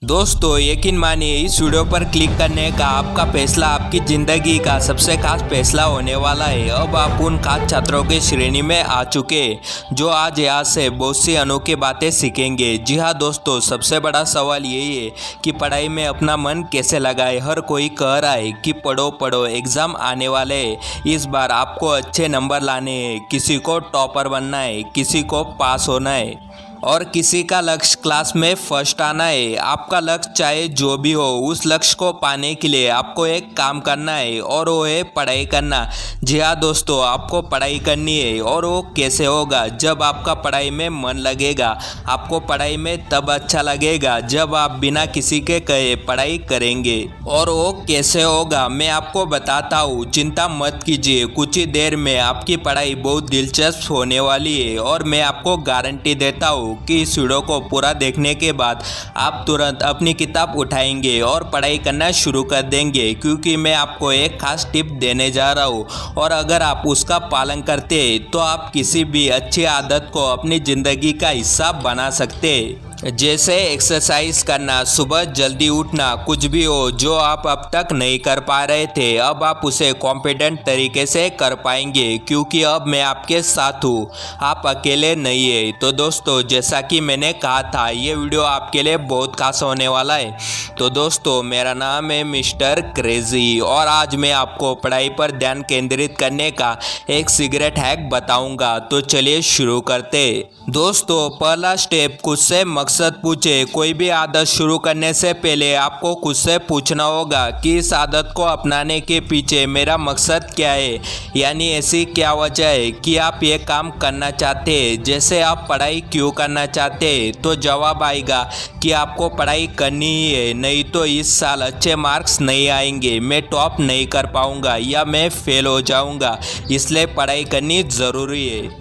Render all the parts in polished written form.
दोस्तों यकीन मानिए इस वीडियो पर क्लिक करने का आपका फैसला आपकी ज़िंदगी का सबसे खास फैसला होने वाला है। अब आप उन खास छात्रों की श्रेणी में आ चुके जो आज यहाँ से बहुत सी अनोखी बातें सीखेंगे। जी हाँ दोस्तों, सबसे बड़ा सवाल यही है कि पढ़ाई में अपना मन कैसे लगाए। हर कोई कह रहा है कि पढ़ो पढ़ो, एग्ज़ाम आने वाले हैं, इस बार आपको अच्छे नंबर लाने हैं। किसी को टॉपर बनना है, किसी को पास होना है और किसी का लक्ष्य क्लास में फर्स्ट आना है। आपका लक्ष्य चाहे जो भी हो, उस लक्ष्य को पाने के लिए आपको एक काम करना है और वो है पढ़ाई करना। जी हाँ दोस्तों, आपको पढ़ाई करनी है और वो कैसे होगा? जब आपका पढ़ाई में मन लगेगा। आपको पढ़ाई में तब अच्छा लगेगा जब आप बिना किसी के कहे पढ़ाई करेंगे। और वो कैसे होगा मैं आपको बताता हूँ, चिंता मत कीजिए। कुछ ही देर में आपकी पढ़ाई बहुत दिलचस्प होने वाली है और मैं आपको गारंटी देता हूँ कि इस वीडियो को पूरा देखने के बाद आप तुरंत अपनी किताब उठाएंगे और पढ़ाई करना शुरू कर देंगे, क्योंकि मैं आपको एक खास टिप देने जा रहा हूँ और अगर आप उसका पालन करते हैं तो आप किसी भी अच्छी आदत को अपनी ज़िंदगी का हिस्सा बना सकते हैं। जैसे एक्सरसाइज करना, सुबह जल्दी उठना, कुछ भी हो जो आप अब तक नहीं कर पा रहे थे, अब आप उसे कॉन्फिडेंट तरीके से कर पाएंगे, क्योंकि अब मैं आपके साथ हूँ। आप अकेले नहीं है। तो दोस्तों, जैसा कि मैंने कहा था, ये वीडियो आपके लिए बहुत खास होने वाला है। तो दोस्तों, मेरा नाम है मिस्टर क्रेजी और आज मैं आपको पढ़ाई पर ध्यान केंद्रित करने का एक सिगरेट हैक बताऊंगा। तो चलिए शुरू करते। दोस्तों, पहला स्टेप, खुद से मकसद पूछे। कोई भी आदत शुरू करने से पहले आपको खुद से पूछना होगा कि इस आदत को अपनाने के पीछे मेरा मकसद क्या है, यानी ऐसी क्या वजह है कि आप ये काम करना चाहते हैं। जैसे आप पढ़ाई क्यों करना चाहते हैं, तो जवाब आएगा कि आपको पढ़ाई करनी ही है, नहीं तो इस साल अच्छे मार्क्स नहीं आएंगे, मैं टॉप नहीं कर पाऊंगा या मैं फेल हो जाऊंगा, इसलिए पढ़ाई करनी ज़रूरी है।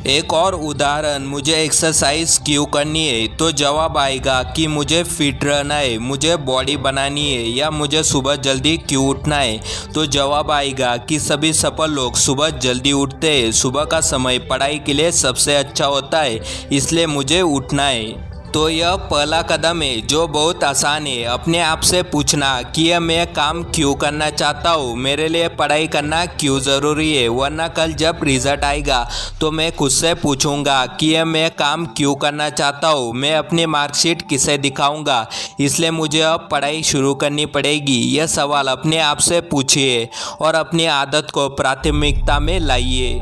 एक और उदाहरण, मुझे एक्सरसाइज क्यों करनी है, तो जवाब आएगा कि मुझे फिट रहना है, मुझे बॉडी बनानी है या मुझे सुबह जल्दी क्यों उठना है। तो जवाब आएगा कि सभी सफल लोग सुबह जल्दी उठते हैं। सुबह का समय पढ़ाई के लिए सबसे अच्छा होता है, इसलिए मुझे उठना है। तो यह पहला कदम है जो बहुत आसान है। अपने आप से पूछना कि यह मैं काम क्यों करना चाहता हूँ, मेरे लिए पढ़ाई करना क्यों ज़रूरी है। वरना कल जब रिजल्ट आएगा तो मैं खुद से पूछूंगा कि यह मैं काम क्यों करना चाहता हूँ, मैं अपनी मार्कशीट किसे दिखाऊंगा, इसलिए मुझे अब पढ़ाई शुरू करनी पड़ेगी। यह सवाल अपने आप से पूछिए और अपनी आदत को प्राथमिकता में लाइए,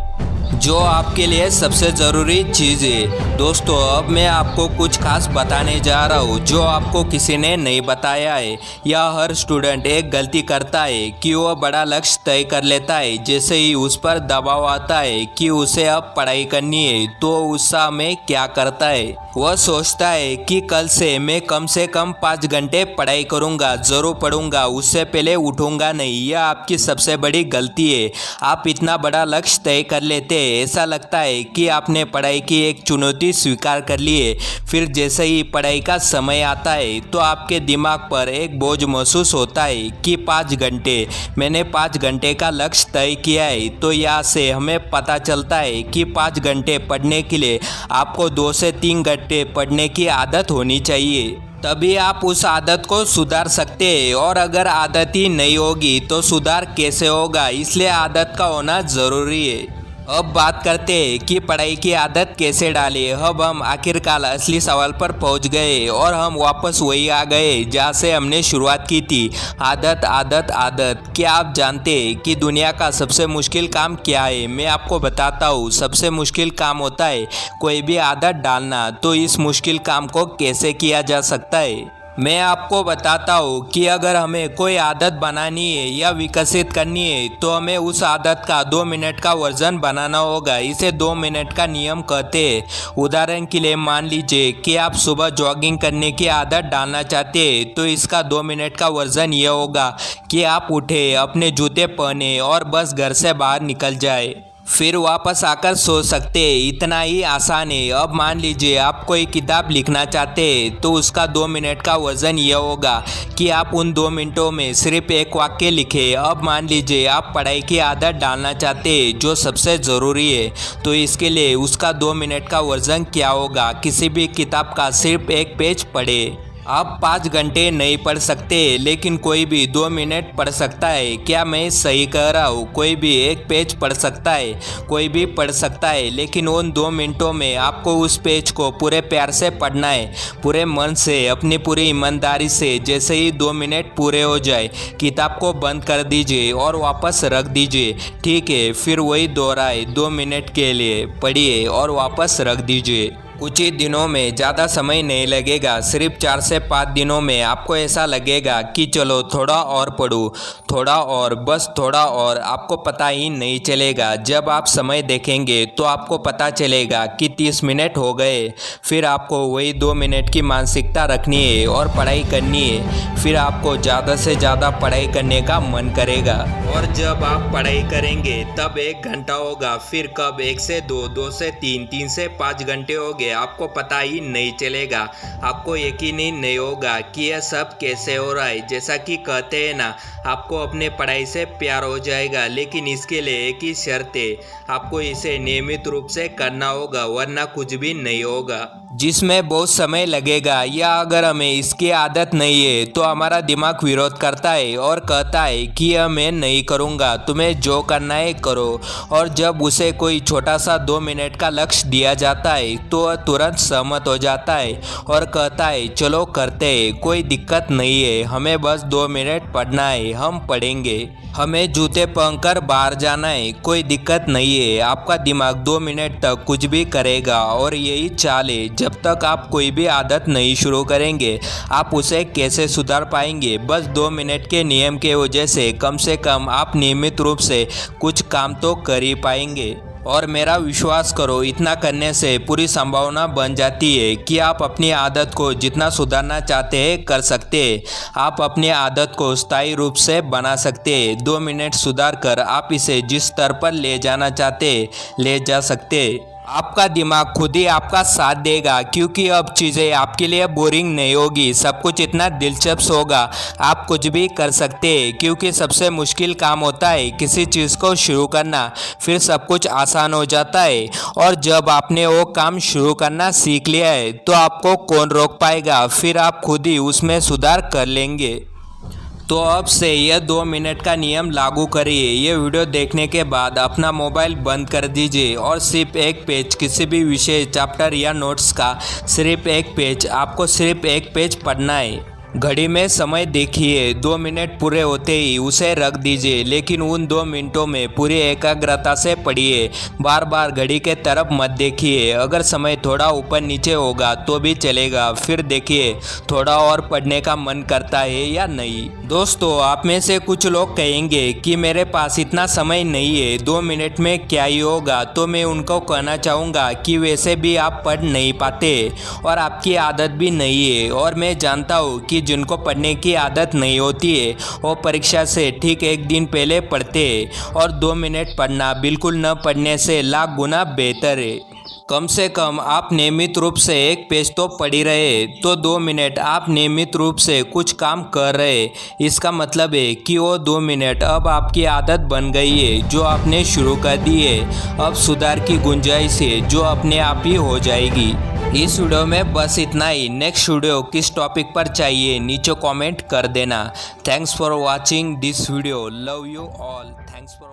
जो आपके लिए सबसे ज़रूरी चीज़ है। दोस्तों, अब मैं आपको कुछ खास बताने जा रहा हूँ जो आपको किसी ने नहीं बताया है। यह हर स्टूडेंट एक गलती करता है कि वह बड़ा लक्ष्य तय कर लेता है। जैसे ही उस पर दबाव आता है कि उसे अब पढ़ाई करनी है, तो उत्साह में क्या करता है, वह सोचता है कि कल से कम 5 घंटे पढ़ाई करूँगा, ज़रूर पढ़ूंगा, उससे पहले उठूँगा नहीं। यह आपकी सबसे बड़ी गलती है। आप इतना बड़ा लक्ष्य तय कर लेते हैं, ऐसा लगता है कि आपने पढ़ाई की एक चुनौती स्वीकार कर ली है। फिर जैसे ही पढ़ाई का समय आता है तो आपके दिमाग पर एक बोझ महसूस होता है कि 5 घंटे, मैंने 5 घंटे का लक्ष्य तय किया है। तो यहाँ से हमें पता चलता है कि 5 घंटे पढ़ने के लिए आपको 2 से 3 घंटे पढ़ने की आदत होनी चाहिए, तभी आप उस आदत को सुधार सकते हैं। और अगर आदत ही नहीं होगी तो सुधार कैसे होगा, इसलिए आदत का होना ज़रूरी है। अब बात करते हैं कि पढ़ाई की आदत कैसे डालें। अब हम आखिरकार असली सवाल पर पहुंच गए और हम वापस वही आ गए जहां से हमने शुरुआत की थी। आदत आदत आदत। क्या आप जानते हैं कि दुनिया का सबसे मुश्किल काम क्या है? मैं आपको बताता हूँ। सबसे मुश्किल काम होता है कोई भी आदत डालना। तो इस मुश्किल काम को कैसे किया जा सकता है, मैं आपको बताता हूँ कि अगर हमें कोई आदत बनानी है या विकसित करनी है तो हमें उस आदत का 2 मिनट का वर्जन बनाना होगा। इसे 2 मिनट का नियम कहते हैं। उदाहरण के लिए मान लीजिए कि आप सुबह जॉगिंग करने की आदत डालना चाहते हैं, तो इसका 2 मिनट का वर्जन यह होगा कि आप उठे, अपने जूते पहने और बस घर से बाहर निकल जाए, फिर वापस आकर सो सकते हैं। इतना ही आसान है। अब मान लीजिए आप कोई किताब लिखना चाहते हैं, तो उसका 2 मिनट का वजन यह होगा कि आप उन 2 मिनटों में सिर्फ एक वाक्य लिखें। अब मान लीजिए आप पढ़ाई की आदत डालना चाहते हैं जो सबसे ज़रूरी है, तो इसके लिए उसका 2 मिनट का वजन क्या होगा? किसी भी किताब का सिर्फ एक पेज पढ़े। आप 5 घंटे नहीं पढ़ सकते, लेकिन कोई भी 2 मिनट पढ़ सकता है। क्या मैं सही कह रहा हूँ? कोई भी 1 पेज पढ़ सकता है, कोई भी पढ़ सकता है, लेकिन उन 2 मिनटों में आपको उस पेज को पूरे प्यार से पढ़ना है, पूरे मन से, अपनी पूरी ईमानदारी से। जैसे ही 2 मिनट पूरे हो जाए, किताब को बंद कर दीजिए और वापस रख दीजिए। ठीक है, फिर वही दोहराए, 2 मिनट के लिए पढ़िए और वापस रख दीजिए। कुछ ही दिनों में, ज़्यादा समय नहीं लगेगा, सिर्फ 4 से 5 दिनों में आपको ऐसा लगेगा कि चलो थोड़ा और पढूं, थोड़ा और, बस थोड़ा और। आपको पता ही नहीं चलेगा। जब आप समय देखेंगे तो आपको पता चलेगा कि 30 मिनट हो गए। फिर आपको वही 2 मिनट की मानसिकता रखनी है और पढ़ाई करनी है। फिर आपको ज़्यादा से ज़्यादा पढ़ाई करने का मन करेगा। और जब आप पढ़ाई करेंगे तब 1 घंटा होगा, फिर कब 1 से 2, 2 से 3, 3 से 5 घंटे हो गए, आपको पता ही नहीं चलेगा। आपको यकीन ही नहीं होगा कि यह सब कैसे हो रहा है। जैसा कि कहते हैं ना, आपको अपने पढ़ाई से प्यार हो जाएगा, लेकिन इसके लिए एक ही शर्त है, आपको इसे नियमित रूप से करना होगा, वरना कुछ भी नहीं होगा। जिसमें बहुत समय लगेगा, या अगर हमें इसकी आदत नहीं है तो हमारा दिमाग विरोध करता है और कहता है कि यह मैं नहीं करूँगा, तुम्हें जो करना है करो। और जब उसे कोई छोटा सा 2 मिनट का लक्ष्य दिया जाता है तो वह तुरंत सहमत हो जाता है और कहता है चलो करते हैं, कोई दिक्कत नहीं है, हमें बस 2 मिनट पढ़ना है, हम पढ़ेंगे। हमें जूते पहनकर बाहर जाना है, कोई दिक्कत नहीं है। आपका दिमाग 2 मिनट तक कुछ भी करेगा और यही चाल है। जब तक आप कोई भी आदत नहीं शुरू करेंगे, आप उसे कैसे सुधार पाएंगे? बस 2 मिनट के नियम के वजह से कम आप नियमित रूप से कुछ काम तो कर ही पाएंगे। और मेरा विश्वास करो, इतना करने से पूरी संभावना बन जाती है कि आप अपनी आदत को जितना सुधारना चाहते हैं कर सकते हैं। आप अपनी आदत को स्थायी रूप से बना सकते हैं। 2 मिनट सुधार कर आप इसे जिस स्तर पर ले जाना चाहते हैं ले जा सकते हैं। आपका दिमाग खुद ही आपका साथ देगा, क्योंकि अब चीज़ें आपके लिए बोरिंग नहीं होगी, सब कुछ इतना दिलचस्प होगा, आप कुछ भी कर सकते हैं। क्योंकि सबसे मुश्किल काम होता है किसी चीज़ को शुरू करना, फिर सब कुछ आसान हो जाता है। और जब आपने वो काम शुरू करना सीख लिया है तो आपको कौन रोक पाएगा? फिर आप खुद ही उसमें सुधार कर लेंगे। तो अब से यह 2 मिनट का नियम लागू करिए। ये वीडियो देखने के बाद अपना मोबाइल बंद कर दीजिए और सिर्फ 1 पेज, किसी भी विषय, चैप्टर या नोट्स का सिर्फ 1 पेज, आपको सिर्फ 1 पेज पढ़ना है। घड़ी में समय देखिए, 2 मिनट पूरे होते ही उसे रख दीजिए, लेकिन उन 2 मिनटों में पूरी एकाग्रता से पढ़िए। बार बार घड़ी के तरफ मत देखिए। अगर समय थोड़ा ऊपर नीचे होगा तो भी चलेगा, फिर देखिए थोड़ा और पढ़ने का मन करता है या नहीं। दोस्तों, आप में से कुछ लोग कहेंगे कि मेरे पास इतना समय नहीं है, 2 मिनट में क्या ही होगा। तो मैं उनको कहना चाहूँगा कि वैसे भी आप पढ़ नहीं पाते और आपकी आदत भी नहीं है। और मैं जानता हूँ कि जिनको पढ़ने की आदत नहीं होती है वो परीक्षा से ठीक 1 दिन पहले पढ़ते हैं। और 2 मिनट पढ़ना बिल्कुल न पढ़ने से लाख गुना बेहतर है। कम से कम आप नियमित रूप से 1 पेज तो पढ़ ही रहे, तो 2 मिनट आप नियमित रूप से कुछ काम कर रहे। इसका मतलब है कि वो 2 मिनट अब आपकी आदत बन गई है, जो आपने शुरू कर दी है। अब सुधार की गुंजाइश है जो अपने आप ही हो जाएगी। इस वीडियो में बस इतना ही। नेक्स्ट वीडियो किस टॉपिक पर चाहिए नीचे कमेंट कर देना। Thanks for watching this video. Love you all. Thanks for